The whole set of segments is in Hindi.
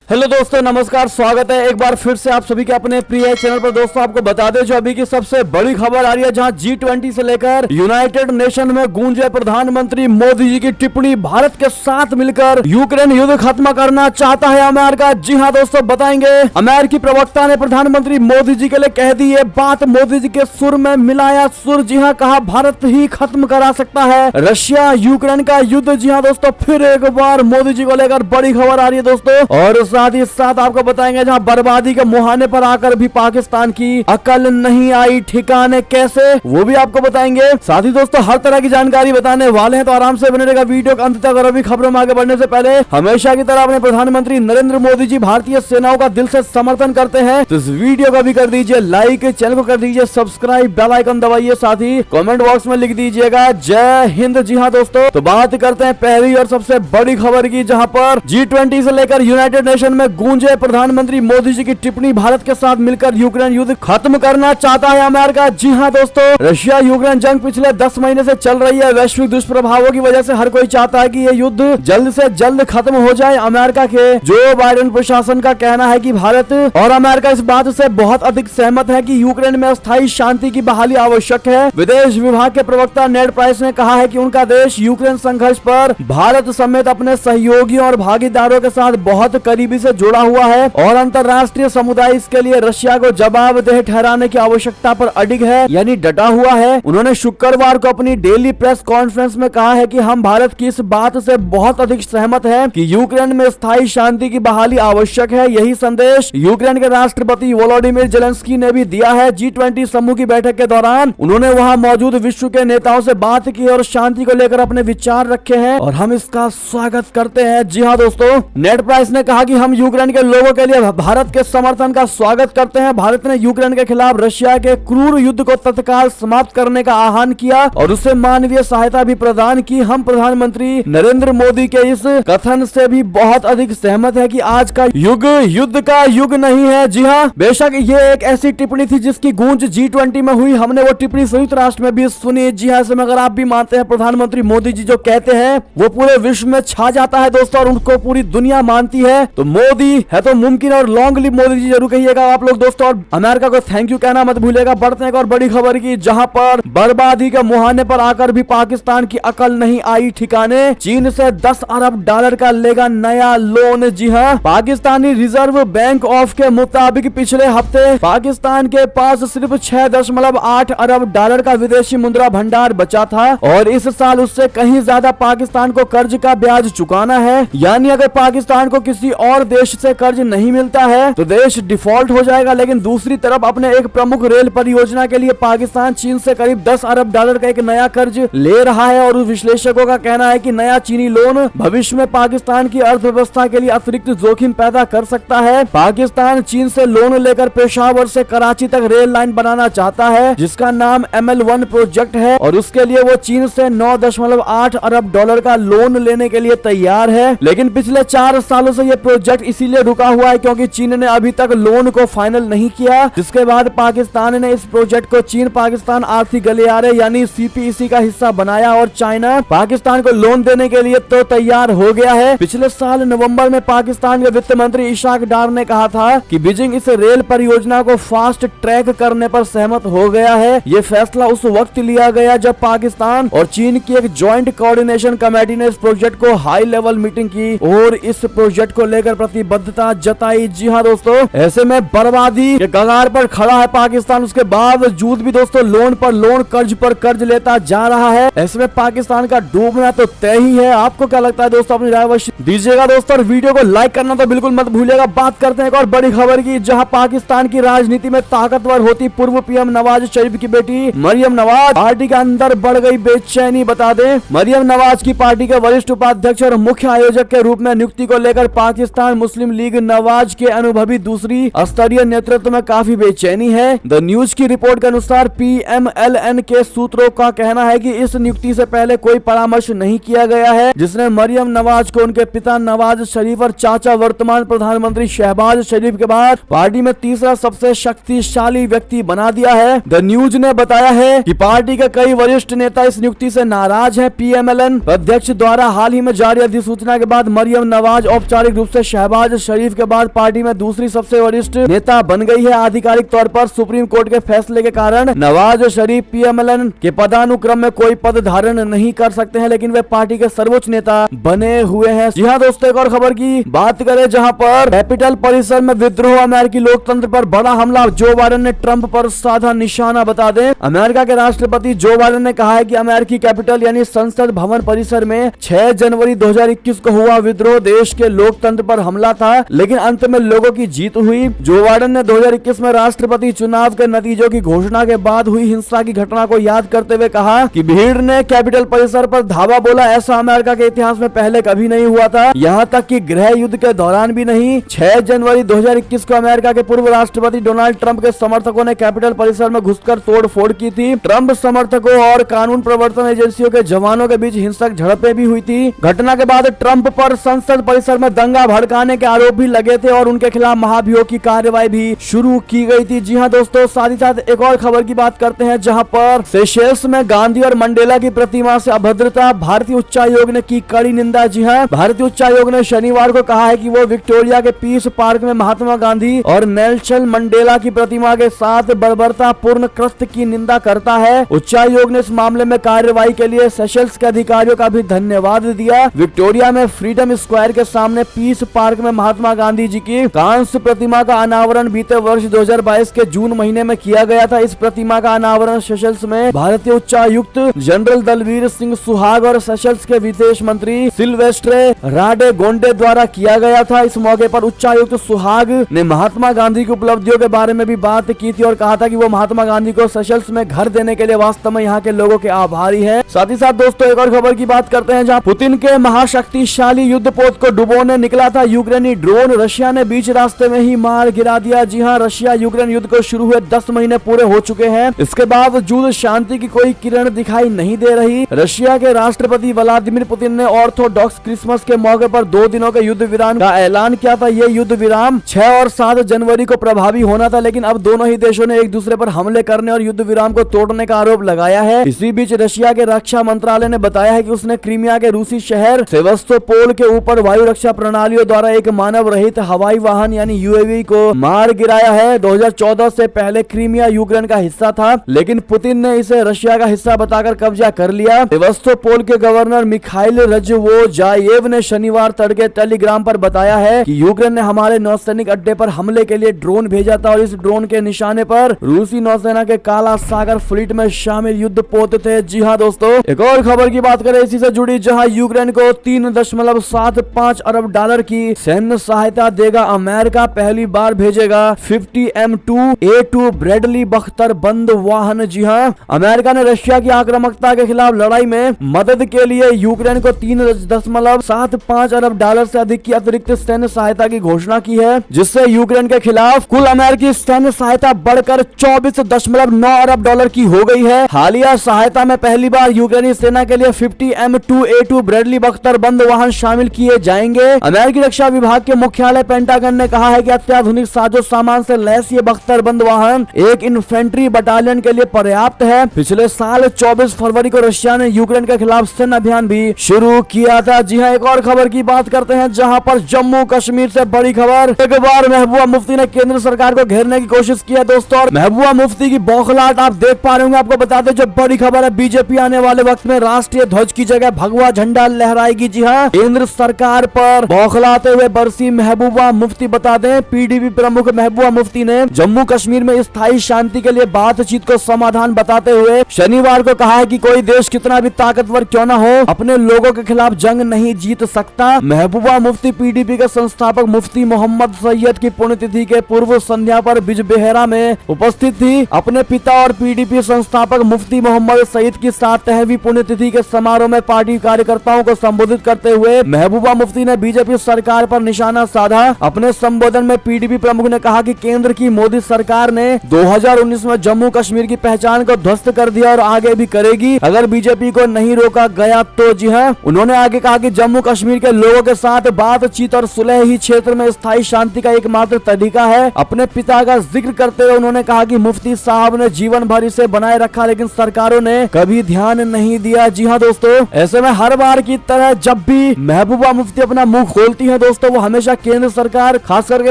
हेलो दोस्तों, नमस्कार, स्वागत है एक बार फिर से आप सभी के अपने प्रिय चैनल पर। दोस्तों आपको बता दें जो अभी की सबसे बड़ी खबर आ रही है, जहां G20 से लेकर यूनाइटेड नेशन में गूंजे प्रधानमंत्री मोदी जी की टिप्पणी, भारत के साथ मिलकर यूक्रेन युद्ध खत्म करना चाहता है अमेरिका। जी हाँ दोस्तों, बताएंगे। अमेरिकी प्रवक्ता ने प्रधानमंत्री मोदी जी के लिए कह दी ये बात, मोदी जी के सुर में मिलाया सुर। जी हाँ, कहा भारत ही खत्म करा सकता है रशिया यूक्रेन का युद्ध। जी हाँ दोस्तों, फिर एक बार मोदी जी को लेकर बड़ी खबर आ रही है दोस्तों। और साथ ही साथ आपको बताएंगे जहां बर्बादी के मुहाने पर आकर भी पाकिस्तान की अकल नहीं आई ठिकाने, कैसे, वो भी आपको बताएंगे। साथ ही दोस्तों हर तरह की जानकारी बताने वाले हैं, तो आराम से बने रहेगा वीडियो के अंत तक। और अभी खबरों में आगे बढ़ने से पहले हमेशा की तरह अपने प्रधानमंत्री नरेंद्र मोदी जी भारतीय सेनाओं का दिल से समर्थन करते हैं, तो इस वीडियो को भी कर दीजिए लाइक, चैनल को कर दीजिए सब्सक्राइब, बेल आइकन दबाइए, साथ ही कमेंट बॉक्स में लिख दीजिएगा जय हिंद। जी हाँ दोस्तों, तो बात करते हैं पहली और सबसे बड़ी खबर की, जहां पर G20 से लेकर यूनाइटेड नेशन में गूंजे प्रधानमंत्री मोदी जी की टिप्पणी, भारत के साथ मिलकर यूक्रेन युद्ध खत्म करना चाहता है अमेरिका। जी हाँ दोस्तों, रशिया यूक्रेन जंग पिछले 10 महीने से चल रही है। वैश्विक दुष्प्रभावों की वजह से हर कोई चाहता है कि ये युद्ध जल्द से जल्द खत्म हो जाए। अमेरिका के जो बाइडेन प्रशासन का कहना है कि भारत और अमेरिका इस बात से बहुत अधिक सहमत है कि यूक्रेन में अस्थायी शांति की बहाली आवश्यक है। विदेश विभाग के प्रवक्ता नेड प्राइस ने कहा है कि उनका देश यूक्रेन संघर्ष पर भारत समेत अपने सहयोगियों और भागीदारों के साथ बहुत करीबी से जुड़ा हुआ है और अंतर्राष्ट्रीय समुदाय इसके लिए रशिया को जवाबदेह ठहराने की आवश्यकता पर अडिग है, यानी डटा हुआ है। उन्होंने शुक्रवार को अपनी डेली प्रेस कॉन्फ्रेंस में कहा है कि हम भारत की इस बात से बहुत अधिक सहमत हैं कि यूक्रेन में स्थायी शांति की बहाली आवश्यक है। यही संदेश यूक्रेन के राष्ट्रपति वोलोडिमिर जेलेंस्की ने भी दिया है। G20 समूह की बैठक के दौरान उन्होंने वहां मौजूद विश्व के नेताओं से बात की और शांति को लेकर अपने विचार रखे हैं और हम इसका स्वागत करते हैं। जी हाँ दोस्तों, नेड प्राइस ने कहा कि हम यूक्रेन के लोगों के लिए भारत के समर्थन का स्वागत करते हैं। भारत ने यूक्रेन के खिलाफ रशिया के क्रूर युद्ध को तत्काल समाप्त करने का आह्वान किया और उसे मानवीय सहायता भी प्रदान की। हम प्रधानमंत्री नरेंद्र मोदी के इस कथन से भी बहुत अधिक सहमत है कि आज का युग युद्ध का युग नहीं है। जी हाँ, बेशक ये एक ऐसी टिप्पणी थी जिसकी गूंज G20 में हुई। हमने वो टिप्पणी संयुक्त राष्ट्र में भी सुनी। जी हाँ, इसमें अगर आप भी मानते हैं प्रधानमंत्री मोदी जी जो कहते हैं वो पूरे विश्व में छा जाता है दोस्तों, और उनको पूरी दुनिया मानती है, तो मोदी है तो मुमकिन। और लॉन्ग लिव मोदी जी जरूर कहिएगा आप लोग दोस्तों, और अमेरिका को थैंक यू कहना मत भूलिएगा। बढ़ते हैं और बड़ी खबर की, जहां पर बर्बादी के मुहाने पर आकर भी पाकिस्तान की अकल नहीं आई ठिकाने, चीन से $10 अरब का लेगा नया लोन। जी हाँ, पाकिस्तानी रिजर्व बैंक ऑफ के मुताबिक पिछले हफ्ते पाकिस्तान के पास सिर्फ $6.8 अरब का विदेशी मुद्रा भंडार बचा था और इस साल उससे कहीं ज्यादा पाकिस्तान को कर्ज का ब्याज चुकाना है। यानी अगर पाकिस्तान को किसी और देश से कर्ज नहीं मिलता है तो देश डिफॉल्ट हो जाएगा। लेकिन दूसरी तरफ अपने एक प्रमुख रेल परियोजना के लिए पाकिस्तान चीन से करीब $10 अरब का एक नया कर्ज ले रहा है और विश्लेषकों का कहना है कि नया चीनी लोन भविष्य में पाकिस्तान की अर्थव्यवस्था के लिए अतिरिक्त जोखिम पैदा कर सकता है। पाकिस्तान चीन से लोन लेकर पेशावर से कराची तक रेल लाइन बनाना चाहता है जिसका नाम ML1 प्रोजेक्ट है और उसके लिए वो चीन से $9.8 अरब का लोन लेने के लिए तैयार है। लेकिन पिछले 4 सालों से ये प्रोजेक्ट इसीलिए रुका हुआ है क्योंकि चीन ने अभी तक लोन को फाइनल नहीं किया, जिसके बाद पाकिस्तान ने इस प्रोजेक्ट को चीन पाकिस्तान आर्थिक गलियारे यानी CPEC का हिस्सा बनाया और चाइना पाकिस्तान को लोन देने के लिए तो तैयार हो गया है। पिछले साल नवंबर में पाकिस्तान के वित्त मंत्री इशाक डार ने कहा था कि बीजिंग इस रेल परियोजना को फास्ट ट्रैक करने पर सहमत हो गया है। ये फैसला उस वक्त लिया गया जब पाकिस्तान और चीन की एक ज्वाइंट कोऑर्डिनेशन कमेटी ने इस प्रोजेक्ट को हाई लेवल मीटिंग की और इस प्रोजेक्ट को लेकर प्रतिबद्धता जताई। जी हाँ दोस्तों, ऐसे में बर्बादी के कगार पर खड़ा है पाकिस्तान, उसके बावजूद भी दोस्तों लोन पर लोन, कर्ज पर कर्ज लेता जा रहा है। ऐसे में पाकिस्तान का डूबना तो तय ही है। आपको क्या लगता है दोस्तों, अपनी राय अवश्य दीजिएगा दोस्तों, और वीडियो को लाइक करना तो बिल्कुल मत भूलिएगा। बात करते हैं एक और बड़ी खबर की, जहां पाकिस्तान की राजनीति में ताकतवर होती पूर्व PM नवाज शरीफ की बेटी मरियम नवाज पार्टी के अंदर बढ़ गई बेचैनी। बता दें, मरियम नवाज की पार्टी के वरिष्ठ उपाध्यक्ष और मुख्य आयोजक के रूप में नियुक्ति को लेकर पाकिस्तान मुस्लिम लीग नवाज के अनुभवी दूसरी स्तरीय नेतृत्व में काफी बेचैनी है। द न्यूज की रिपोर्ट के अनुसार PMLN के सूत्रों का कहना है कि इस नियुक्ति से पहले कोई परामर्श नहीं किया गया है, जिसने मरियम नवाज को उनके पिता नवाज शरीफ और चाचा वर्तमान प्रधानमंत्री शहबाज शरीफ के बाद पार्टी में तीसरा सबसे शक्तिशाली व्यक्ति बना दिया है। द न्यूज ने बताया है कि पार्टी के कई वरिष्ठ नेता इस नियुक्ति से नाराज हैं। PMLN अध्यक्ष द्वारा हाल ही में जारी अधिसूचना के बाद मरियम नवाज औपचारिक रूप से शहबाज शरीफ के बाद पार्टी में दूसरी सबसे वरिष्ठ नेता बन गई है। आधिकारिक तौर पर सुप्रीम कोर्ट के फैसले के कारण नवाज शरीफ पीएमएल के पदानुक्रम में कोई पद धारण नहीं कर सकते हैं, लेकिन वे पार्टी के सर्वोच्च नेता बने हुए हैं। जी हाँ दोस्तों, एक और खबर की बात करें जहां पर कैपिटल परिसर में विद्रोह, अमेरिकी लोकतंत्र पर बड़ा हमला, जो बाइडेन ने ट्रंप पर साधा निशाना। बता दें, अमेरिका के राष्ट्रपति जो बाइडेन ने कहा है कि अमेरिकी कैपिटल यानी संसद भवन परिसर में 6 जनवरी 2021 को हुआ विद्रोह देश के लोकतंत्र पर हमला था, लेकिन अंत में लोगों की जीत हुई। जो बाइडेन ने 2021 में राष्ट्रपति चुनाव के नतीजों की घोषणा के बाद हुई हिंसा की घटना को याद करते हुए कहा कि भीड़ ने कैपिटल परिसर पर धावा बोला। ऐसा अमेरिका के इतिहास में पहले कभी नहीं हुआ था, यहाँ तक कि गृह युद्ध के दौरान भी नहीं। 6 जनवरी 2021 को अमेरिका के पूर्व राष्ट्रपति डोनाल्ड ट्रंप के समर्थकों ने कैपिटल परिसर में घुसकर तोड़फोड़ की थी। ट्रंप समर्थकों और कानून प्रवर्तन एजेंसियों के जवानों के बीच हिंसक झड़पें भी हुई थी। घटना के बाद ट्रंप पर संसद परिसर में दंगा भड़काने के आरोप भी लगे थे और उनके खिलाफ महाभियोग की कार्रवाई भी शुरू की गई थी। जी हाँ दोस्तों, साथ ही साथ एक और खबर की बात करते हैं जहां पर सेशेल्स में गांधी और मंडेला की प्रतिमा से अभद्रता, भारतीय उच्चायोग ने की कड़ी निंदा। जी हाँ, भारतीय उच्चायोग ने शनिवार को कहा है कि वो विक्टोरिया के पीस पार्क में महात्मा गांधी और नेल्सन मंडेला की प्रतिमा के साथ बर्बरता पूर्ण कृत्य की निंदा करता है। उच्चायोग ने इस मामले में कार्रवाई के लिए सेशेल्स के अधिकारियों का भी धन्यवाद दिया। विक्टोरिया में फ्रीडम स्क्वायर के सामने पीस पार्क में महात्मा गांधी जी की कांस्य प्रतिमा का अनावरण बीते वर्ष 2022 के जून महीने में किया गया था। इस प्रतिमा का अनावरण सेशेल्स में भारतीय उच्चायुक्त जनरल दलवीर सिंह सुहाग और सेशेल्स के विदेश मंत्री सिल्वेस्ट्रे राडेगोंडे द्वारा किया गया था। इस मौके पर उच्चायुक्त सुहाग ने महात्मा गांधी की उपलब्धियों के बारे में भी बात की थी और कहा था कि वो महात्मा गांधी को सेशेल्स में घर देने के लिए वास्तव में यहाँ के लोगों के आभारी है। साथ ही साथ दोस्तों, एक और खबर की बात करते हैं जहाँ पुतिन के महाशक्तिशाली युद्धपोत को डुबोने निकला था यूक्रेनी ड्रोन, रशिया ने बीच रास्ते में ही मार गिरा दिया। जी हाँ, रशिया यूक्रेन युद्ध को शुरू हुए 10 महीने पूरे हो चुके हैं, इसके बावजूद शांति की कोई किरण दिखाई नहीं दे रही। रशिया के राष्ट्रपति व्लादिमीर पुतिन ने ऑर्थोडॉक्स क्रिसमस के मौके पर 2 दिनों के युद्ध विराम का ऐलान किया था। ये युद्ध विराम 6 और 7 जनवरी को प्रभावी होना था, लेकिन अब दोनों ही देशों ने एक दूसरे पर हमले करने और युद्ध विराम को तोड़ने का आरोप लगाया है। इसी बीच रशिया के रक्षा मंत्रालय ने बताया है कि उसने क्रीमिया के रूसी शहर सेवस्तोपोल के ऊपर वायु रक्षा प्रणालियों द्वारा एक मानव रहित हवाई वाहन यानी यूएवी को मार गिराया है। 2014 से पहले क्रीमिया यूक्रेन का हिस्सा था, लेकिन पुतिन ने इसे रशिया का हिस्सा बताकर कब्जा कर लिया। सेवस्तोपोल के गवर्नर मिखाइल रजवोजायेव ने शनिवार तड़के टेलीग्राम पर बताया है कि यूक्रेन ने हमारे नौसैनिक अड्डे पर हमले के लिए ड्रोन भेजा था और इस ड्रोन के निशाने पर रूसी नौसेना के काला सागर फ्लीट में शामिल युद्धपोत थे। जी हाँ दोस्तों, एक और खबर की बात करें इसी से जुड़ी, जहां यूक्रेन को 3.75 अरब डॉलर की सैन्य सहायता देगा अमेरिका। पहली बार भेजेगा 50 M2A2 ब्रैडली बख्तरबंद वाहन। जी हाँ, अमेरिका ने रशिया की आक्रामकता के खिलाफ लड़ाई में मदद के लिए यूक्रेन को 3.75 अरब डॉलर से अधिक की अतिरिक्त सैन्य सहायता की घोषणा की है, जिससे यूक्रेन के खिलाफ कुल अमेरिकी सैन्य सहायता बढ़कर 24.9 अरब डॉलर की हो गई है। हालिया सहायता में पहली बार यूक्रेनी सेना के लिए 50 M2A2 ब्रैडली बख्तरबंद वाहन शामिल किए जाएंगे। अमेरिकी रक्षा विभाग के मुख्यालय पेंटागन ने कहा है कि अत्याधुनिक साजो सामान से लैस ये बख्तरबंद वाहन एक इन्फेंट्री बटालियन के लिए पर्याप्त है। पिछले साल 24 फरवरी को रशिया ने यूक्रेन के खिलाफ सैन्य अभियान भी शुरू किया था। जी हाँ, एक और खबर की बात करते हैं जहां पर जम्मू कश्मीर से बड़ी खबर, एक बार महबूबा मुफ्ती ने केंद्र सरकार को घेरने की कोशिश की है दोस्तों, और महबूबा मुफ्ती की बौखलाहट आप देख पा रहे होंगे। आपको बता दें, जो बड़ी खबर है, बीजेपी आने वाले वक्त में राष्ट्रीय ध्वज की जगह भगवा झंडा लहराएगी। जी हाँ, केंद्र सरकार पर बौखलाते हुए बरसी महबूबा मुफ्ती। बता दें, पीडीपी प्रमुख महबूबा मुफ्ती ने जम्मू कश्मीर में स्थायी शांति के लिए बातचीत को समाधान बताते हुए शनिवार को कहा है कि कोई देश कितना भी ताकतवर क्यों न हो, अपने लोगों के खिलाफ जंग नहीं जीत सकता। महबूबा मुफ्ती पीडीपी के संस्थापक मुफ्ती मोहम्मद सैयद की पुण्यतिथि के पूर्व संध्या पर बिजबेहरा में उपस्थित थी। अपने पिता और पीडीपी संस्थापक मुफ्ती मोहम्मद सईद की 7वीं पुण्यतिथि के समारोह में पार्टी कार्यकर्ताओं को संबोधित करते हुए महबूबा मुफ्ती ने बीजेपी सरकार पर निशाना साधा। अपने संबोधन में पीडीपी प्रमुख ने कहा कि केंद्र की मोदी सरकार ने 2019 में जम्मू कश्मीर की पहचान को ध्वस्त कर दिया और आगे भी करेगी अगर बीजेपी को नहीं रोका गया तो। जी हाँ, उन्होंने आगे कहा कि जम्मू कश्मीर के लोगों के साथ बातचीत और सुलह ही क्षेत्र में स्थायी शांति का एकमात्र तरीका है। अपने पिता का जिक्र करते हुए उन्होंने कहा कि मुफ्ती साहब ने जीवन भर इसे बनाए रखा, लेकिन सरकारों ने कभी ध्यान नहीं दिया। जी हाँ दोस्तों, ऐसे में हर बार की तरह जब भी महबूबा मुफ्ती अपना मुंह खोलती है दोस्तों वो हमेशा केंद्र सरकार खास करके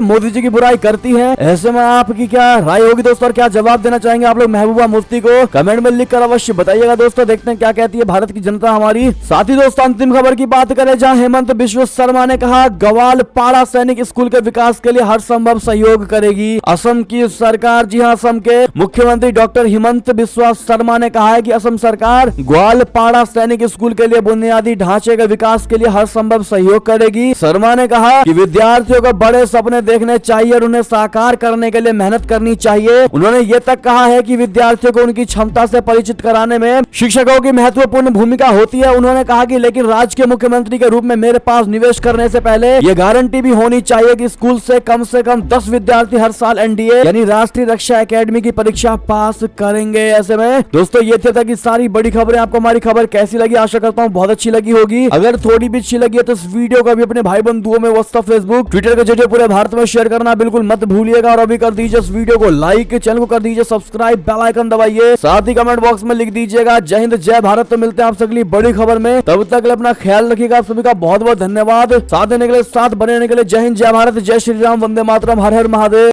मोदी जी की बुराई करती है। ऐसे में आपकी क्या राय होगी दोस्तों और क्या जवाब देना चाहेंगे आप लोग महबूबा मुफ्ती को? कमेंट में लिख कर अवश्य बताइएगा दोस्तों। देखते हैं क्या कहती है भारत की जनता हमारी। साथ ही दोस्तों अंतिम खबर की बात करें जहां हेमंत बिश्व शर्मा ने कहा ग्वालपाड़ा सैनिक स्कूल के विकास के लिए हर संभव सहयोग करेगी असम की सरकार। जी हां, असम के मुख्यमंत्री डॉक्टर हेमंत बिश्व शर्मा ने कहा है कि असम सरकार ग्वालपाड़ा सैनिक स्कूल के लिए बुनियादी ढांचे के विकास के लिए हर संभव सहयोग करेगी। शर्मा ने कहा कि विद्यार्थियों को बड़े सपने देखने चाहिए और उन्हें साकार करने के लिए मेहनत करनी चाहिए। उन्होंने ये तक कहा है कि विद्यार्थियों को उनकी क्षमता से परिचित कराने में शिक्षकों की महत्वपूर्ण भूमिका होती है। उन्होंने कहा कि लेकिन राज्य के मुख्यमंत्री के रूप में मेरे पास निवेश करने से पहले ये गारंटी भी होनी चाहिए कि स्कूल से कम 10 विद्यार्थी हर साल एनडीए यानी राष्ट्रीय रक्षा एकेडमी की परीक्षा पास करेंगे। ऐसे में दोस्तों ये थे तक सारी बड़ी खबरें। आपको हमारी खबर कैसी लगी? आशा करता हूँ बहुत अच्छी लगी होगी। अगर थोड़ी भी अच्छी लगी है तो इस वीडियो को भी अपने भाई बंधुओं में व्हाट्सएप, फेसबुक, ट्विटर के जरिए पूरे भारत में शेयर करना बिल्कुल मत भूलिएगा। और अभी कर दीजिए इस वीडियो को लाइक, चैनल को कर दीजिए सब्सक्राइब, बेल आइकन दबाइए, साथ ही कमेंट बॉक्स में लिख दीजिएगा जय हिंद जय भारत। तो मिलते हैं आप अगली बड़ी खबर में, तब तक अपना ख्याल रखिएगा। आप सभी का बहुत बहुत धन्यवाद। साथ देने के लिए, साथ बने रहने के लिए। जय हिंद जय भारत, जय श्री राम, वंदे मातरम, हर हर महादेव।